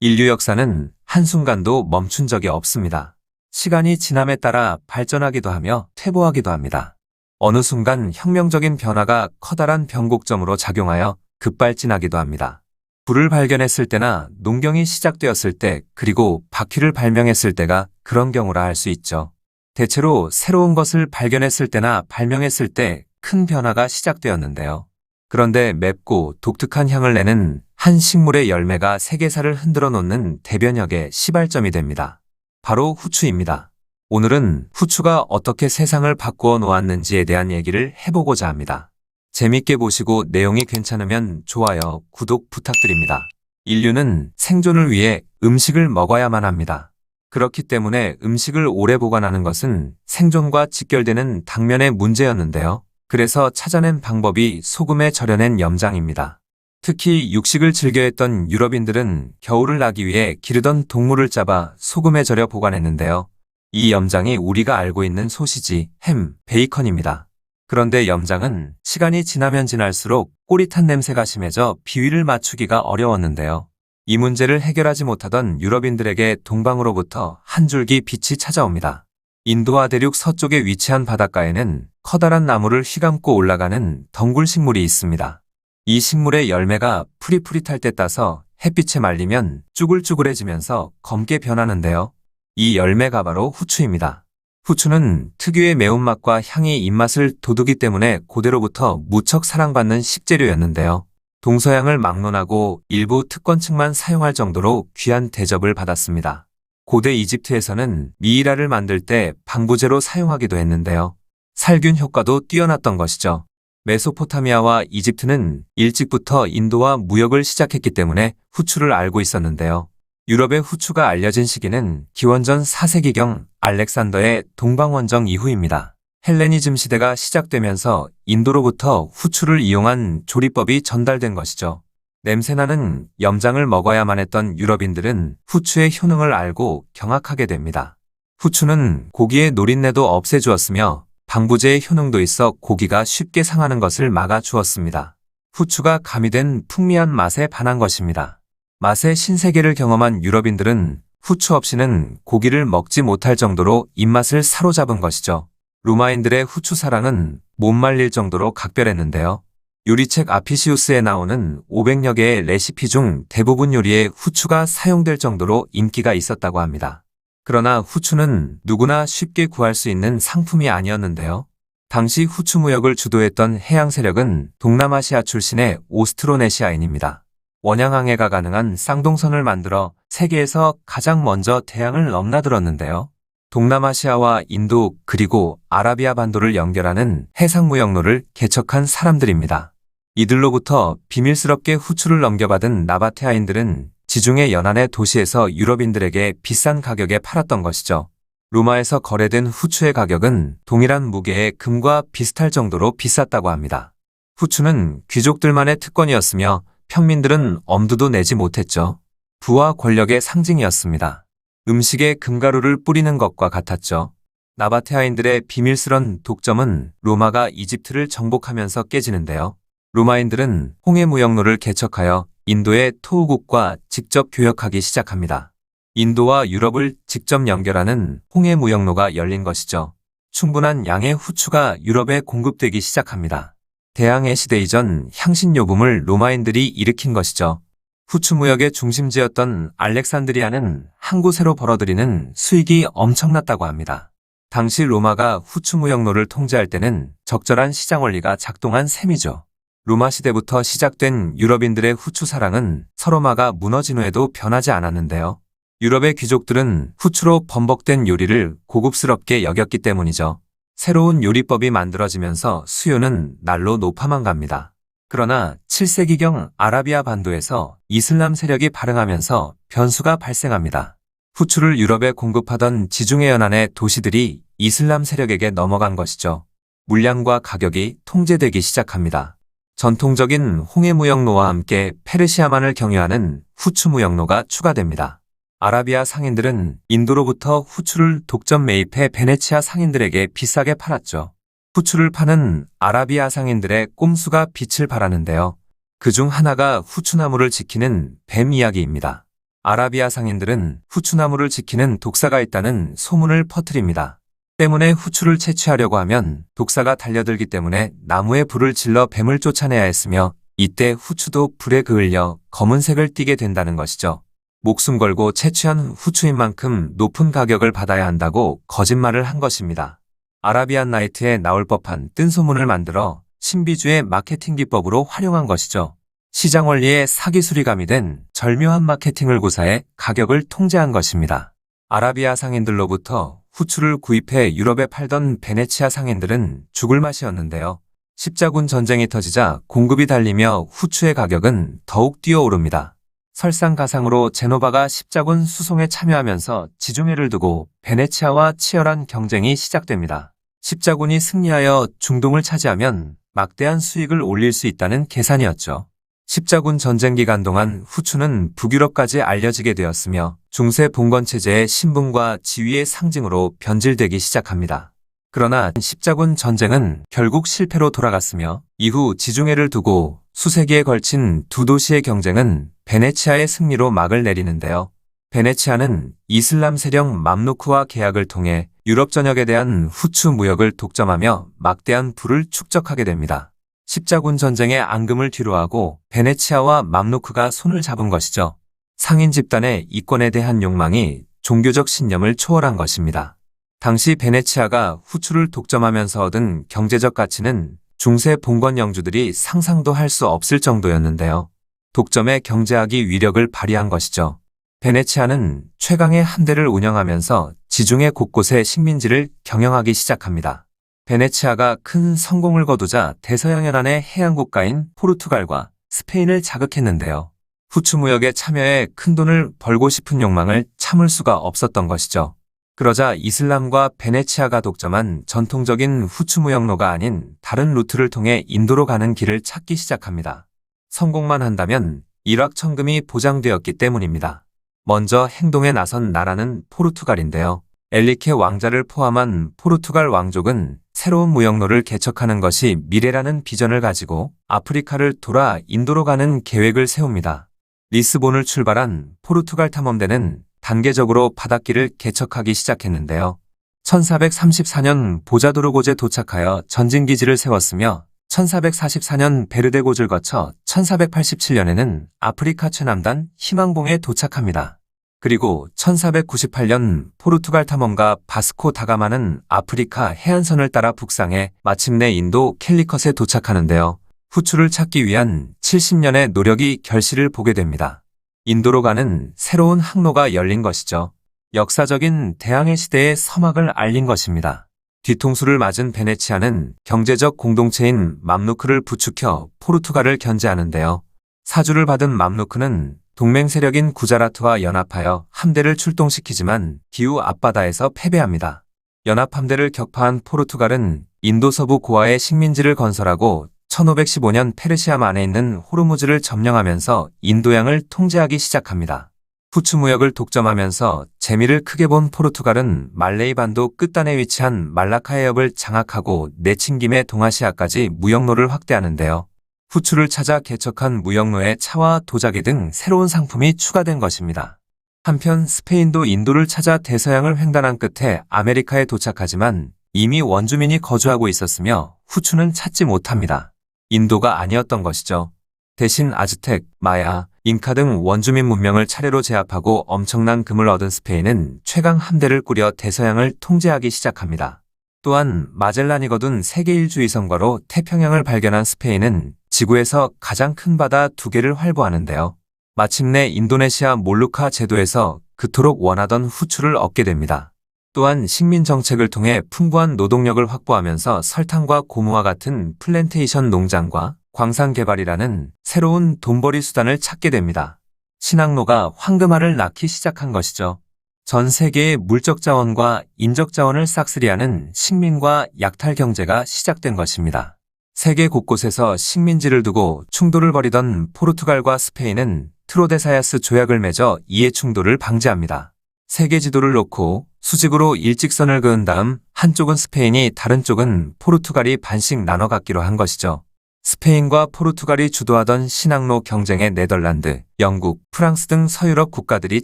인류 역사는 한순간도 멈춘 적이 없습니다. 시간이 지남에 따라 발전하기도 하며 퇴보하기도 합니다. 어느 순간 혁명적인 변화가 커다란 변곡점으로 작용하여 급발진하기도 합니다. 불을 발견했을 때나 농경이 시작되었을 때, 그리고 바퀴를 발명했을 때가 그런 경우라 할 수 있죠. 대체로 새로운 것을 발견했을 때나 발명했을 때 큰 변화가 시작되었는데요. 그런데 맵고 독특한 향을 내는 한 식물의 열매가 세계사를 흔들어 놓는 대변혁의 시발점이 됩니다. 바로 후추입니다. 오늘은 후추가 어떻게 세상을 바꾸어 놓았는지에 대한 얘기를 해보고자 합니다. 재밌게 보시고 내용이 괜찮으면 좋아요, 구독 부탁드립니다. 인류는 생존을 위해 음식을 먹어야만 합니다. 그렇기 때문에 음식을 오래 보관하는 것은 생존과 직결되는 당면의 문제였는데요. 그래서 찾아낸 방법이 소금에 절여낸 염장입니다. 특히 육식을 즐겨했던 유럽인들은 겨울을 나기 위해 기르던 동물을 잡아 소금에 절여 보관했는데요. 이 염장이 우리가 알고 있는 소시지, 햄, 베이컨입니다. 그런데 염장은 시간이 지나면 지날수록 꼬릿한 냄새가 심해져 비위를 맞추기가 어려웠는데요. 이 문제를 해결하지 못하던 유럽인들에게 동방으로부터 한 줄기 빛이 찾아옵니다. 인도와 대륙 서쪽에 위치한 바닷가에는 커다란 나무를 휘감고 올라가는 덩굴 식물이 있습니다. 이 식물의 열매가 푸릿푸릿할 때 따서 햇빛에 말리면 쭈글쭈글해지면서 검게 변하는데요. 이 열매가 바로 후추입니다. 후추는 특유의 매운맛과 향이 입맛을 돋우기 때문에 고대로부터 무척 사랑받는 식재료였는데요. 동서양을 막론하고 일부 특권층만 사용할 정도로 귀한 대접을 받았습니다. 고대 이집트에서는 미이라를 만들 때 방부제로 사용하기도 했는데요. 살균 효과도 뛰어났던 것이죠. 메소포타미아와 이집트는 일찍부터 인도와 무역을 시작했기 때문에 후추를 알고 있었는데요. 유럽의 후추가 알려진 시기는 기원전 4세기경 알렉산더의 동방원정 이후입니다. 헬레니즘 시대가 시작되면서 인도로부터 후추를 이용한 조리법이 전달된 것이죠. 냄새나는 염장을 먹어야만 했던 유럽인들은 후추의 효능을 알고 경악하게 됩니다. 후추는 고기의 노린내도 없애주었으며 방부제의 효능도 있어 고기가 쉽게 상하는 것을 막아주었습니다. 후추가 가미된 풍미한 맛에 반한 것입니다. 맛의 신세계를 경험한 유럽인들은 후추 없이는 고기를 먹지 못할 정도로 입맛을 사로잡은 것이죠. 로마인들의 후추 사랑은 못 말릴 정도로 각별했는데요. 요리책 아피시우스에 나오는 500여 개의 레시피 중 대부분 요리에 후추가 사용될 정도로 인기가 있었다고 합니다. 그러나 후추는 누구나 쉽게 구할 수 있는 상품이 아니었는데요. 당시 후추 무역을 주도했던 해양 세력은 동남아시아 출신의 오스트로네시아인입니다. 원양항해가 가능한 쌍동선을 만들어 세계에서 가장 먼저 대양을 넘나들었는데요. 동남아시아와 인도 그리고 아라비아 반도를 연결하는 해상무역로를 개척한 사람들입니다. 이들로부터 비밀스럽게 후추를 넘겨받은 나바테아인들은 지중해 연안의 도시에서 유럽인들에게 비싼 가격에 팔았던 것이죠. 로마에서 거래된 후추의 가격은 동일한 무게의 금과 비슷할 정도로 비쌌다고 합니다. 후추는 귀족들만의 특권이었으며 평민들은 엄두도 내지 못했죠. 부와 권력의 상징이었습니다. 음식에 금가루를 뿌리는 것과 같았죠. 나바테아인들의 비밀스런 독점은 로마가 이집트를 정복하면서 깨지는데요. 로마인들은 홍해 무역로를 개척하여 인도의 토우국과 직접 교역하기 시작합니다. 인도와 유럽을 직접 연결하는 홍해 무역로가 열린 것이죠. 충분한 양의 후추가 유럽에 공급되기 시작합니다. 대항해 시대 이전 향신료붐을 로마인들이 일으킨 것이죠. 후추 무역의 중심지였던 알렉산드리아는 한 곳으로 벌어들이는 수익이 엄청났다고 합니다. 당시 로마가 후추 무역로를 통제할 때는 적절한 시장 원리가 작동한 셈이죠. 로마 시대부터 시작된 유럽인들의 후추 사랑은 서로마가 무너진 후에도 변하지 않았는데요. 유럽의 귀족들은 후추로 범벅된 요리를 고급스럽게 여겼기 때문이죠. 새로운 요리법이 만들어지면서 수요는 날로 높아만 갑니다. 그러나 7세기경 아라비아 반도에서 이슬람 세력이 발흥하면서 변수가 발생합니다. 후추를 유럽에 공급하던 지중해 연안의 도시들이 이슬람 세력에게 넘어간 것이죠. 물량과 가격이 통제되기 시작합니다. 전통적인 홍해 무역로와 함께 페르시아만을 경유하는 후추 무역로가 추가됩니다. 아라비아 상인들은 인도로부터 후추를 독점 매입해 베네치아 상인들에게 비싸게 팔았죠. 후추를 파는 아라비아 상인들의 꼼수가 빛을 발하는데요. 그중 하나가 후추나무를 지키는 뱀 이야기입니다. 아라비아 상인들은 후추나무를 지키는 독사가 있다는 소문을 퍼뜨립니다. 때문에 후추를 채취하려고 하면 독사가 달려들기 때문에 나무에 불을 질러 뱀을 쫓아내야 했으며 이때 후추도 불에 그을려 검은색을 띠게 된다는 것이죠. 목숨 걸고 채취한 후추인 만큼 높은 가격을 받아야 한다고 거짓말을 한 것입니다. 아라비안 나이트에 나올 법한 뜬 소문을 만들어 신비주의 마케팅 기법으로 활용한 것이죠. 시장 원리에 사기술이 가미된 절묘한 마케팅을 구사해 가격을 통제한 것입니다. 아라비아 상인들로부터 후추를 구입해 유럽에 팔던 베네치아 상인들은 죽을 맛이었는데요. 십자군 전쟁이 터지자 공급이 달리며 후추의 가격은 더욱 뛰어오릅니다. 설상가상으로 제노바가 십자군 수송에 참여하면서 지중해를 두고 베네치아와 치열한 경쟁이 시작됩니다. 십자군이 승리하여 중동을 차지하면 막대한 수익을 올릴 수 있다는 계산이었죠. 십자군 전쟁 기간 동안 후추는 북유럽까지 알려지게 되었으며 중세 봉건체제의 신분과 지위의 상징으로 변질되기 시작합니다. 그러나 십자군 전쟁은 결국 실패로 돌아갔으며 이후 지중해를 두고 수세기에 걸친 두 도시의 경쟁은 베네치아의 승리로 막을 내리는데요. 베네치아는 이슬람 세력 맘루크와 계약을 통해 유럽 전역에 대한 후추 무역을 독점하며 막대한 부를 축적하게 됩니다. 십자군 전쟁의 앙금을 뒤로하고 베네치아와 맘루크가 손을 잡은 것이죠. 상인 집단의 이권에 대한 욕망이 종교적 신념을 초월한 것입니다. 당시 베네치아가 후추를 독점하면서 얻은 경제적 가치는 중세 봉건 영주들이 상상도 할 수 없을 정도였는데요. 독점의 경제학이 위력을 발휘한 것이죠. 베네치아는 최강의 함대를 운영하면서 지중해 곳곳의 식민지를 경영하기 시작합니다. 베네치아가 큰 성공을 거두자 대서양연안의 해안국가인 포르투갈과 스페인을 자극했는데요. 후추 무역에 참여해 큰돈을 벌고 싶은 욕망을 참을 수가 없었던 것이죠. 그러자 이슬람과 베네치아가 독점한 전통적인 후추 무역로가 아닌 다른 루트를 통해 인도로 가는 길을 찾기 시작합니다. 성공만 한다면 일확천금이 보장되었기 때문입니다. 먼저 행동에 나선 나라는 포르투갈인데요. 엘리케 왕자를 포함한 포르투갈 왕족은 새로운 무역로를 개척하는 것이 미래라는 비전을 가지고 아프리카를 돌아 인도로 가는 계획을 세웁니다. 리스본을 출발한 포르투갈 탐험대는 단계적으로 바닷길을 개척하기 시작했는데요. 1434년 보자도르고제 도착하여 전진기지를 세웠으며 1444년 베르데고를 거쳐 1487년에는 아프리카 최남단 희망봉에 도착합니다. 그리고 1498년 포르투갈 탐험가 바스코 다가마는 아프리카 해안선을 따라 북상해 마침내 인도 캘리컷에 도착하는데요. 후추를 찾기 위한 70년의 노력이 결실을 보게 됩니다. 인도로 가는 새로운 항로가 열린 것이죠. 역사적인 대항해 시대의 서막을 알린 것입니다. 뒤통수를 맞은 베네치아는 경제적 공동체인 맘루크를 부추겨 포르투갈을 견제하는데요. 사주를 받은 맘루크는 동맹 세력인 구자라트와 연합하여 함대를 출동시키지만 기후 앞바다에서 패배합니다. 연합함대를 격파한 포르투갈은 인도 서부 고아의 식민지를 건설하고 1515년 페르시아 만에 있는 호르무즈를 점령하면서 인도양을 통제하기 시작합니다. 후추 무역을 독점하면서 재미를 크게 본 포르투갈은 말레이 반도 끝단에 위치한 말라카 해협을 장악하고 내친김에 동아시아까지 무역로를 확대하는데요. 후추를 찾아 개척한 무역로에 차와 도자기 등 새로운 상품이 추가된 것입니다. 한편 스페인도 인도를 찾아 대서양을 횡단한 끝에 아메리카에 도착하지만 이미 원주민이 거주하고 있었으며 후추는 찾지 못합니다. 인도가 아니었던 것이죠. 대신 아즈텍, 마야, 잉카 등 원주민 문명을 차례로 제압하고 엄청난 금을 얻은 스페인은 최강 함대를 꾸려 대서양을 통제하기 시작합니다. 또한 마젤란이 거둔 세계 일주위성과로 태평양을 발견한 스페인은 지구에서 가장 큰 바다 2개를 활보하는데요. 마침내 인도네시아 몰루카 제도에서 그토록 원하던 후추를 얻게 됩니다. 또한 식민 정책을 통해 풍부한 노동력을 확보하면서 설탕과 고무와 같은 플랜테이션 농장과 광산 개발이라는 새로운 돈벌이 수단을 찾게 됩니다. 신항로가 황금알을 낳기 시작한 것이죠. 전 세계의 물적 자원과 인적 자원을 싹쓸이하는 식민과 약탈 경제가 시작된 것입니다. 세계 곳곳에서 식민지를 두고 충돌을 벌이던 포르투갈과 스페인은 트로데사야스 조약을 맺어 이해 충돌을 방지합니다. 세계 지도를 놓고 수직으로 일직선을 그은 다음 한쪽은 스페인이 다른 쪽은 포르투갈이 반씩 나눠 갖기로 한 것이죠. 스페인과 포르투갈이 주도하던 신항로 경쟁에 네덜란드, 영국, 프랑스 등 서유럽 국가들이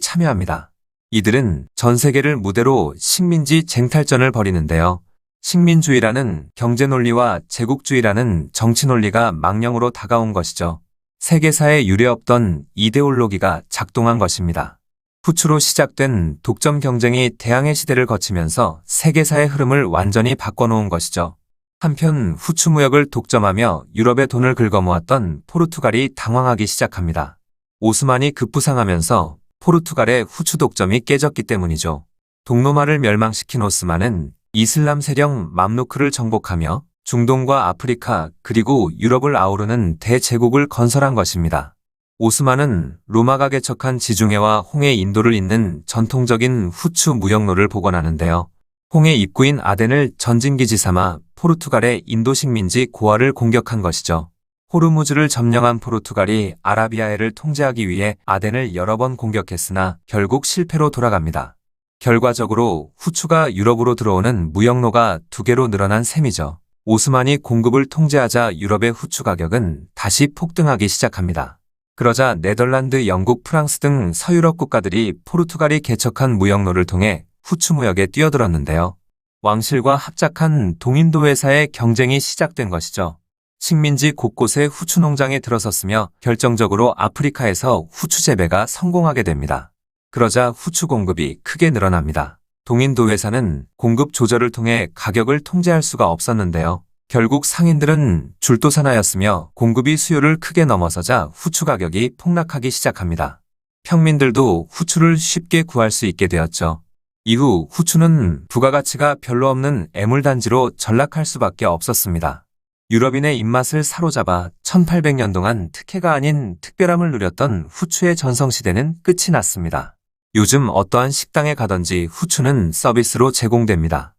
참여합니다. 이들은 전 세계를 무대로 식민지 쟁탈전을 벌이는데요. 식민주의라는 경제 논리와 제국주의라는 정치 논리가 망령으로 다가온 것이죠. 세계사에 유례없던 이데올로기가 작동한 것입니다. 후추로 시작된 독점 경쟁이 대항해 시대를 거치면서 세계사의 흐름을 완전히 바꿔놓은 것이죠. 한편 후추 무역을 독점하며 유럽의 돈을 긁어모았던 포르투갈이 당황하기 시작합니다. 오스만이 급부상하면서 포르투갈의 후추 독점이 깨졌기 때문이죠. 동로마를 멸망시킨 오스만은 이슬람 세력 맘루크를 정복하며 중동과 아프리카 그리고 유럽을 아우르는 대제국을 건설한 것입니다. 오스만은 로마가 개척한 지중해와 홍해 인도를 잇는 전통적인 후추 무역로를 복원하는데요. 홍해 입구인 아덴을 전진기지 삼아 포르투갈의 인도 식민지 고아를 공격한 것이죠. 호르무즈를 점령한 포르투갈이 아라비아해를 통제하기 위해 아덴을 여러 번 공격했으나 결국 실패로 돌아갑니다. 결과적으로 후추가 유럽으로 들어오는 무역로가 2개로 늘어난 셈이죠. 오스만이 공급을 통제하자 유럽의 후추 가격은 다시 폭등하기 시작합니다. 그러자 네덜란드, 영국, 프랑스 등 서유럽 국가들이 포르투갈이 개척한 무역로를 통해 후추 무역에 뛰어들었는데요. 왕실과 합작한 동인도 회사의 경쟁이 시작된 것이죠. 식민지 곳곳에 후추 농장에 들어섰으며 결정적으로 아프리카에서 후추 재배가 성공하게 됩니다. 그러자 후추 공급이 크게 늘어납니다. 동인도 회사는 공급 조절을 통해 가격을 통제할 수가 없었는데요. 결국 상인들은 줄도산하였으며 공급이 수요를 크게 넘어서자 후추 가격이 폭락하기 시작합니다. 평민들도 후추를 쉽게 구할 수 있게 되었죠. 이후 후추는 부가가치가 별로 없는 애물단지로 전락할 수밖에 없었습니다. 유럽인의 입맛을 사로잡아 1800년 동안 특혜가 아닌 특별함을 누렸던 후추의 전성시대는 끝이 났습니다. 요즘 어떠한 식당에 가든지 후추는 서비스로 제공됩니다.